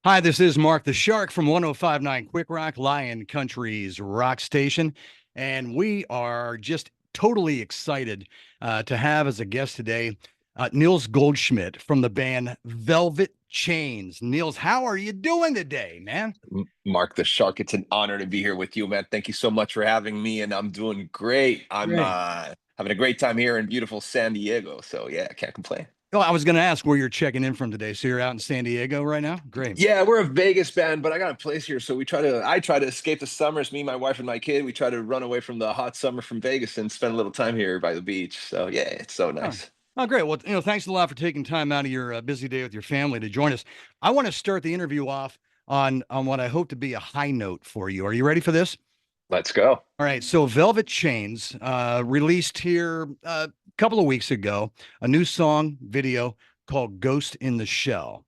Hi, this is Mark the Shark from 1059 QWiK Rock, Lion Country's rock station. And we are just totally excited to have as a guest today Nils Goldschmidt from the band Velvet Chains. Nils, how are you doing today, man? Mark the Shark, it's an honor to be here with you, man. Thank you so much for having me, and I'm doing great. I'm Great. having a great time here in beautiful San Diego. So yeah, I can't complain. Oh, I was going to ask where you're checking in from today. So you're out in San Diego right now? Great. Yeah, we're a Vegas band, but I got a place here, so I try to escape the summers. Me, my wife, and my kid. We try to run away from the hot summer from Vegas and spend a little time here by the beach. So yeah, it's so Oh, nice. oh, great. Well, thanks a lot for taking time out of your busy day with your family to join us. I want to start the interview off on what I hope to be a high note for you. Are you ready for this? Let's go. All right. So Velvet Chains released here a couple of weeks ago a new song video called Ghost in the Shell.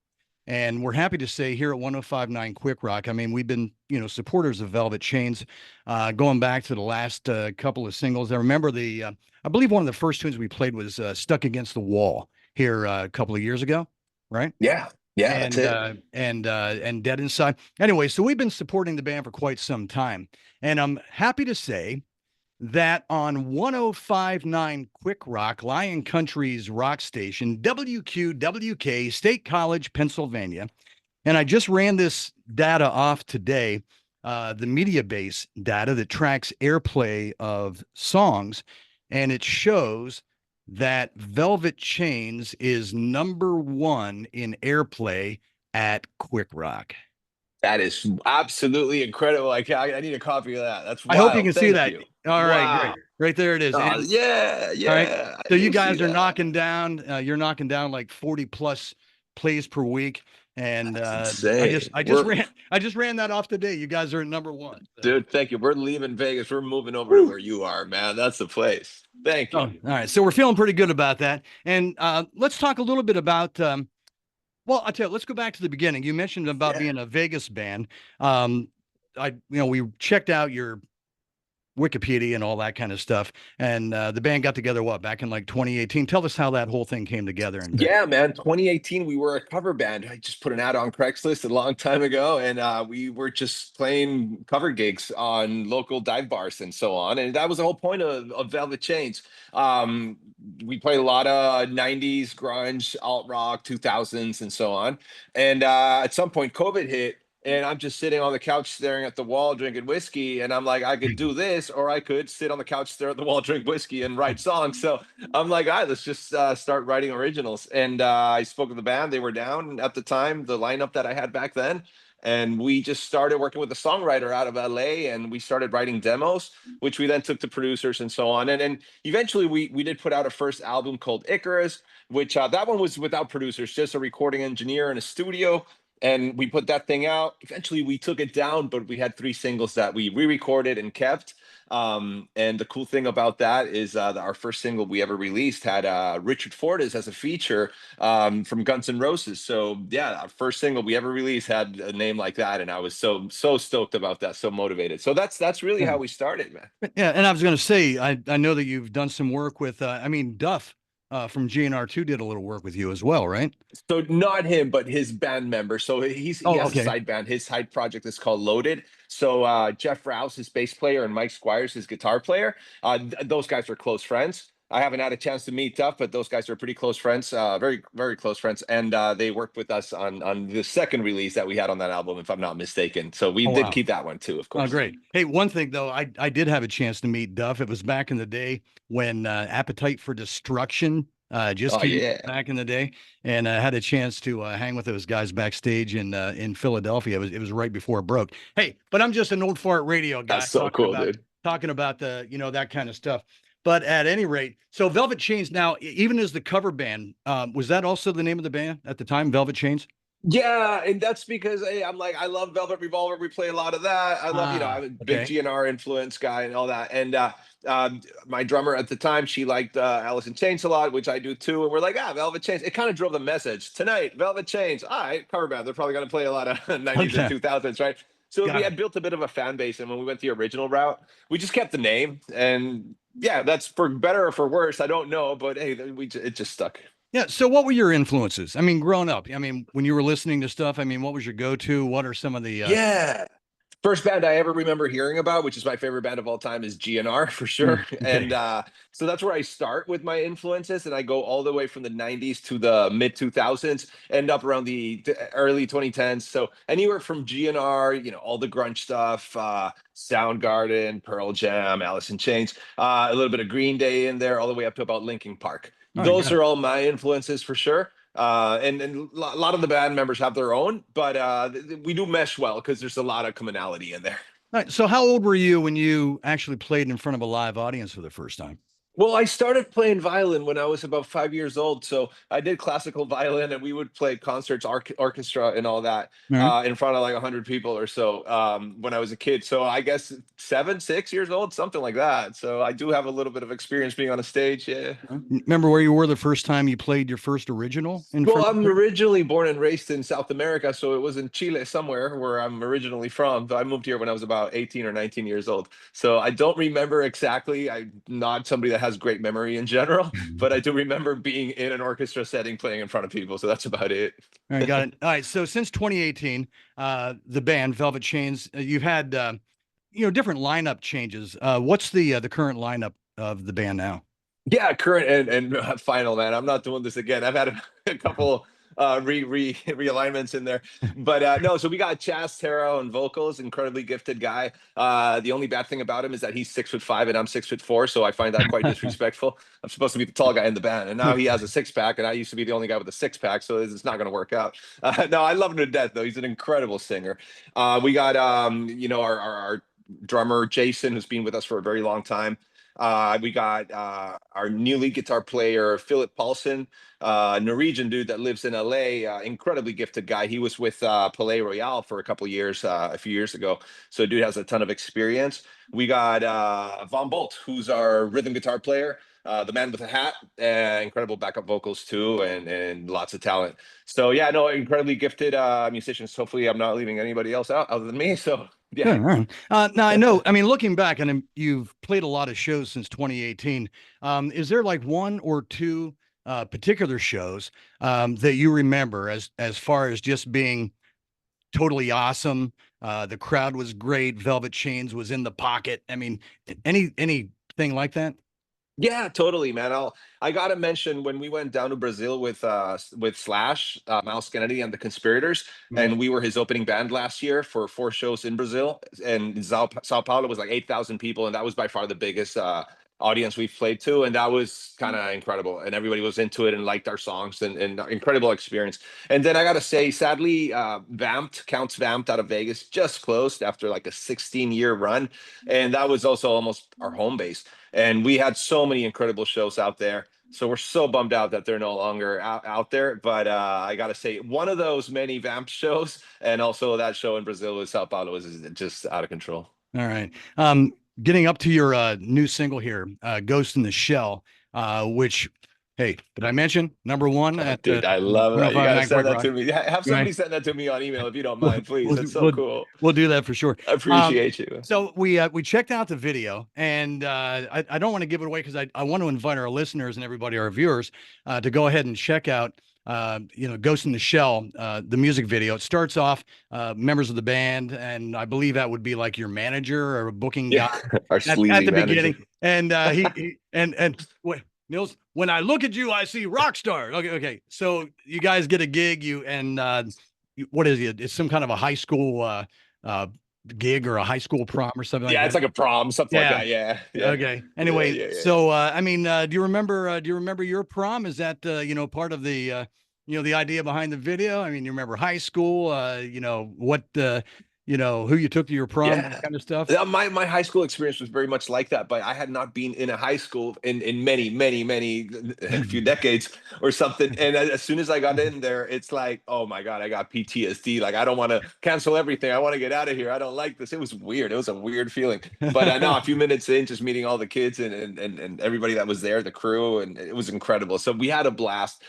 And we're happy to say here at 1059 QWiK Rock, I mean, we've been, supporters of Velvet Chains going back to the last couple of singles. I remember I believe one of the first tunes we played was Stuck Against the Wall here a couple of years ago, right? Yeah, yeah, that's and it. Dead Inside. Anyway, so we've been supporting the band for quite some time, and I'm happy to say that on 1059 QWiK Rock, Lion Country's rock station, WQWK, State College, Pennsylvania, and I just ran this data off today, the media base data that tracks airplay of songs, and it shows that Velvet Chains is number one in airplay at QWiK Rock. That is absolutely incredible. I need a copy of that. That's I hope you wild. can see Thank that. you. All right, great. Wow. Right there it is. Oh, And yeah, all right. yeah. I So you do see guys are that. knocking down, you're knocking down like 40 plus plays per week. And That's insane. I just ran that off today. You guys are at number one. So, Dude, thank you. We're leaving Vegas. We're moving over to woo. where you are, man. That's the place. Thank Oh, you. all right. So we're feeling pretty good about that. And let's talk a little bit about, well, I'll tell you, let's go back to the beginning. You mentioned about Yeah. being a Vegas band. Um, we checked out your Wikipedia and all that kind of stuff. And the band got together, what, back in like 2018? Tell us how that whole thing came together in Vegas. Yeah, man. 2018, we were a cover band. I just put an ad on Craigslist a long time ago, and we were just playing cover gigs on local dive bars and so on. And that was the whole point of Velvet Chains. Um, we played a lot of 90s grunge, alt rock, 2000s, and so on. And at some point, COVID hit. And I'm just sitting on the couch staring at the wall, drinking whiskey. And I'm like, I could do this, or I could sit on the couch, stare at the wall, drink whiskey, and write songs. So I'm like, all right, let's just start writing originals. And I spoke with the band; they were down at the time, the lineup that I had back then. And we just started working with a songwriter out of LA, and we started writing demos, which we then took to producers and so on. And eventually, we did put out a first album called Icarus, which that one was without producers, just a recording engineer in a studio. And we put that thing out. Eventually, we took it down, but we had three singles that we re-recorded and kept. And the cool thing about that is that our first single we ever released had Richard Fortes as a feature from Guns N' Roses. So yeah, our first single we ever released had a name like that, and I was so stoked about that, so motivated. So that's really Yeah. how we started, man. Yeah. And I was going to say, I know that you've done some work with, I mean, Duff from GNR2 did a little work with you as well, right? So not him, but his band member. So he Oh, has a okay. side band. His side project is called Loaded. So Jeff Rouse, his bass player, and Mike Squires, his guitar player. Those guys are close friends. I haven't had a chance to meet Duff, but those guys are pretty close friends, very close friends, and they worked with us on the second release that we had on that album, if I'm not mistaken. So we Oh, did wow. keep that one too, of Oh, course. great. Hey, one thing though, I did have a chance to meet Duff. It was back in the day when Appetite for Destruction just Oh came yeah, back in the day, and I had a chance to hang with those guys backstage in Philadelphia. It was right before it broke. Hey, but I'm just an old fart radio guy that's so cool, dude. talking about the that kind of stuff. But at any rate, so Velvet Chains now, even as the cover band, was that also the name of the band at the time, Velvet Chains? Yeah, and that's because hey, I'm like I love Velvet Revolver. We play a lot of that. I love I'm Ah, a big okay, GNR influence guy and all that. And my drummer at the time, she liked Alice in Chains a lot, which I do too. And we're like, Velvet Chains. It kind of drove the message tonight. Velvet Chains. All right, cover band. They're probably gonna play a lot of 90s and okay, 2000s, right? So we got it. had built a bit of a fan base, and when we went the original route, we just kept the name. And yeah, that's for better or for worse. I don't know, but hey, it just stuck. Yeah. So what were your influences? I mean, growing up, I mean, when you were listening to stuff, I mean, what was your go-to? What are some of the Yeah. First band I ever remember hearing about, which is my favorite band of all time, is GNR for sure. okay. And so that's where I start with my influences, and I go all the way from the '90s to the mid 2000s, end up around the early 2010s. So anywhere from GNR, all the grunge stuff, Soundgarden, Pearl Jam, Alice in Chains, a little bit of Green Day in there, all the way up to about Linkin Park. All right, Those got it. are all my influences for sure. And a lot of the band members have their own, but we do mesh well because there's a lot of commonality in there. All right. So how old were you when you actually played in front of a live audience for the first time? Well, I started playing violin when I was about 5 years old. So I did classical violin, and we would play concerts, orchestra, and all that All right. in front of like 100 people or so when I was a kid. So I guess 7, 6 years old, something like that. So I do have a little bit of experience being on a stage. Yeah. Remember where you were the first time you played your first original in Well, front of I'm the originally born and raised in South America, so it was in Chile somewhere where I'm originally from. I moved here when I was about 18 or 19 years old. So I don't remember exactly. I'm not somebody that has great memory in general, but I do remember being in an orchestra setting playing in front of people. So that's about it. All right, got it. All right. So since 2018, the band Velvet Chains, you've had different lineup changes. What's the current lineup of the band now? Yeah, current and final, man. I'm not doing this again. I've had a couple realignments in there, but no. So we got Chas Terrell on vocals, incredibly gifted guy. The only bad thing about him is that he's 6'5" and I'm 6'4", so I find that quite disrespectful. I'm supposed to be the tall guy in the band, and now he has a six pack, and I used to be the only guy with a six pack, so it's not going to work out. No, I love him to death, though. He's an incredible singer. We got our drummer Jason, who's been with us for a very long time. We got our new lead guitar player, Philip Paulson, Norwegian dude that lives in LA, incredibly gifted guy. He was with Palais Royale for a couple years, a few years ago. So dude has a ton of experience. We got Von Bolt, who's our rhythm guitar player, the man with a hat, incredible backup vocals too, and lots of talent. So yeah, no, incredibly gifted musicians. Hopefully I'm not leaving anybody else out other than me. So yeah. Good. All right. Now I know, I mean, looking back, and you've played a lot of shows since 2018. Is there like one or two particular shows that you remember as far as just being totally awesome? The crowd was great. Velvet Chains was in the pocket. I mean, anything like that? Yeah, totally, man. I gotta mention when we went down to Brazil with Slash, Mouse Kennedy and the Conspirators, Mhm. and we were his opening band last year for 4 shows in Brazil, and Sao Paulo was like 8,000 people, and that was by far the biggest audience we've played to, and that was kind of incredible, and everybody was into it and liked our songs, and incredible experience. And then I gotta say, sadly, Vamped out of Vegas just closed after like a 16-year run, and that was also almost our home base. And we had so many incredible shows out there. So we're so bummed out that they're no longer out there. But I got to say, one of those many Vamp shows and also that show in Brazil with Sao Paulo was just out of control. All right. Getting up to your new single here, Ghost in the Shell, which, hey, did I mention number one Oh, at dude, I love that. You got to 105.9 send Quick that Rock? to me. Have Right. somebody send that to me on email if you don't We'll, mind, please. we'll, That's so we'll, cool. we'll do that for sure. I Um, appreciate you. so we checked out the video, and I don't want to give it away because I want to invite our listeners and everybody, our viewers, to go ahead and check out Ghost in the Shell, the music video. It starts off members of the band, and I believe that would be like your manager or a booking Yeah, guy our at sleazy the manager. beginning, and he and what Nils, when I look at you, I see rock star. Okay, okay. So you guys get a gig, what is it? It's some kind of a high school uh gig or a high school prom or something like Yeah, it's that. like a prom, something like Yeah. that. Yeah, yeah, Okay. yeah, Anyway, yeah, yeah. so I mean, do you remember your prom? Is that part of the the idea behind the video? I mean, you remember high school, what who you took to your prom, that Yeah. kind of stuff? My high school experience was very much like that, but I had not been in a high school in many, many, many a few decades or something. And as soon as I got in there, it's like, oh my God, I got PTSD. Like I don't want to cancel everything. I want to get out of here. I don't like this. It was weird. It was a weird feeling. But I know a few minutes in, just meeting all the kids and everybody that was there, the crew, and it was incredible. So we had a blast.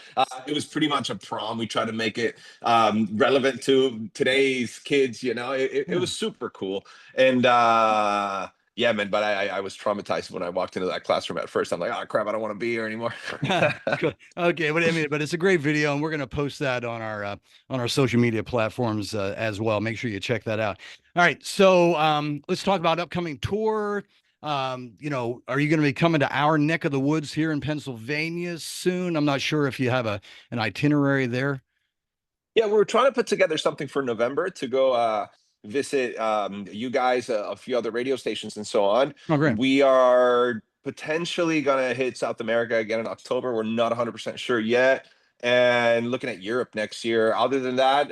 It was pretty much a prom. We tried to make it relevant to today's kids. It Yeah. was super cool. And Yeah, man. But I was traumatized when I walked into that classroom at first. I'm like, oh crap, I don't want to be here anymore. Good. Okay, but I mean, but it's a great video, and we're going to post that on our social media platforms as well. Make sure you check that out. All right, so let's talk about upcoming tour. Are you going to be coming to our neck of the woods here in Pennsylvania soon? I'm not sure if you have an itinerary there. Yeah, we were trying to put together something for November to go visit you guys, a few other radio stations, and so on. Oh, great. We are potentially going to hit South America again in October. We're not 100% sure yet. And looking at Europe next year. Other than that,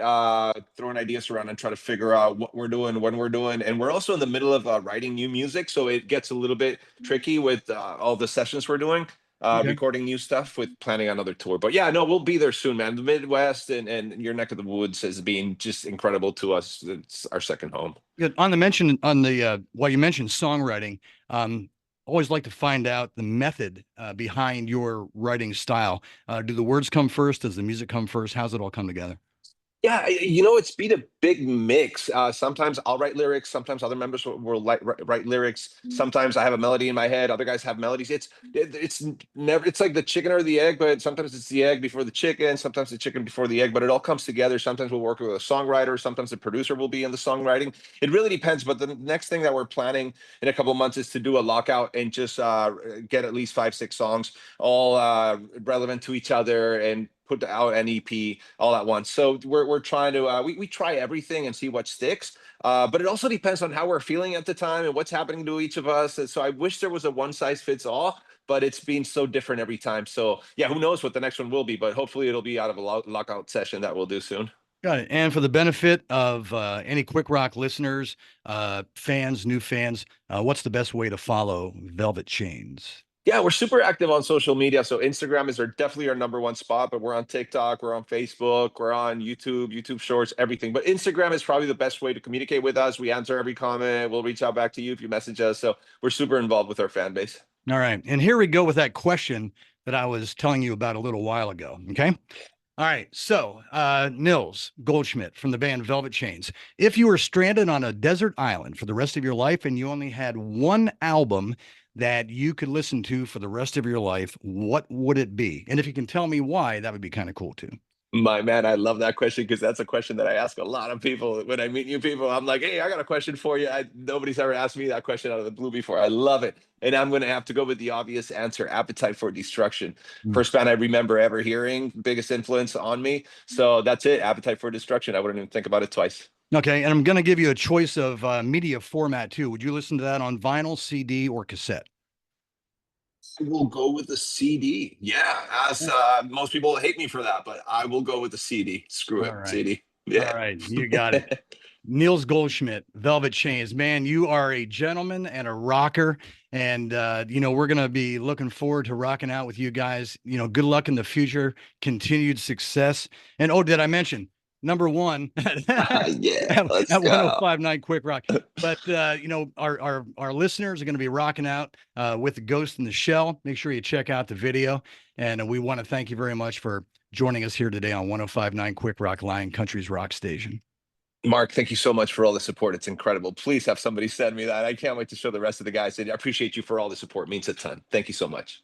throwing ideas around and trying to figure out what we're doing, when we're doing. And we're also in the middle of writing new music. So it gets a little bit tricky with all the sessions we're doing, Okay. recording new stuff with planning another tour. But yeah, no, we'll be there soon, man. The Midwest and your neck of the woods has been just incredible to us. It's our second home. Good. On the mention on the well, you mentioned songwriting. Always like to find out the method behind your writing style. Do the words come first? Does the music come first? How's it all come together? Yeah, it's been a big mix. Sometimes I'll write lyrics. Sometimes other members will write lyrics. Sometimes I have a melody in my head. Other guys have melodies. It's never. It's like the chicken or the egg, but sometimes it's the egg before the chicken. Sometimes the chicken before the egg. But it all comes together. Sometimes we'll work with a songwriter. Sometimes the producer will be in the songwriting. It really depends. But the next thing that we're planning in a couple of months is to do a lockout and just get at least 5, 6 songs, all relevant to each other, and put out an EP all at once. So we're trying to we try everything and see what sticks. But it also depends on how we're feeling at the time and what's happening to each of us. And so I wish there was a one size fits all, but it's been so different every time. So yeah, who knows what the next one will be? But hopefully it'll be out of a lockout session that we'll do soon. Got it. And for the benefit of any Quick Rock listeners, fans, new fans, what's the best way to follow Velvet Chains? Yeah, we're super active on social media. So Instagram is definitely our number one spot, but we're on TikTok, we're on Facebook, we're on YouTube, YouTube Shorts, everything. But Instagram is probably the best way to communicate with us. We answer every comment. We'll reach out back to you if you message us. So we're super involved with our fan base. All right. And here we go with that question that I was telling you about a little while ago. Okay. All right. So, Nils Goldschmidt from the band Velvet Chains. If you were stranded on a desert island for the rest of your life and you only had one album that you could listen to for the rest of your life, what would it be? And if you can tell me why, that would be kind of cool too. My man, I love that question because that's a question that I ask a lot of people when I meet new people. I'm like, hey, I got a question for you. Nobody's ever asked me that question out of the blue before. I love it. And I'm going to have to go with the obvious answer: Appetite for Destruction. Mm. First band I remember ever hearing, biggest influence on me. So that's it: Appetite for Destruction. I wouldn't even think about it twice. Okay. And I'm going to give you a choice of media format too. Would you listen to that on vinyl, CD, or cassette? We'll go with the CD. Yeah, as most people hate me for that, but I will go with the CD. Screw All it, right. CD. All Yeah. right. You got it. Nils Goldschmidt, Velvet Chains. Man, you are a gentleman and a rocker. And, we're going to be looking forward to rocking out with you guys. Good luck in the future, continued success. And, oh, did I mention number one Yeah, at let's go. 1059 Quick Rock? But, our listeners are going to be rocking out with the Ghost in the Shell. Make sure you check out the video. And we want to thank you very much for joining us here today on 1059 Quick Rock, Lion Country's rock station. Mark, thank you so much for all the support. It's incredible. Please have somebody send me that. I can't wait to show the rest of the guys. I appreciate you for all the support. It means a ton. Thank you so much.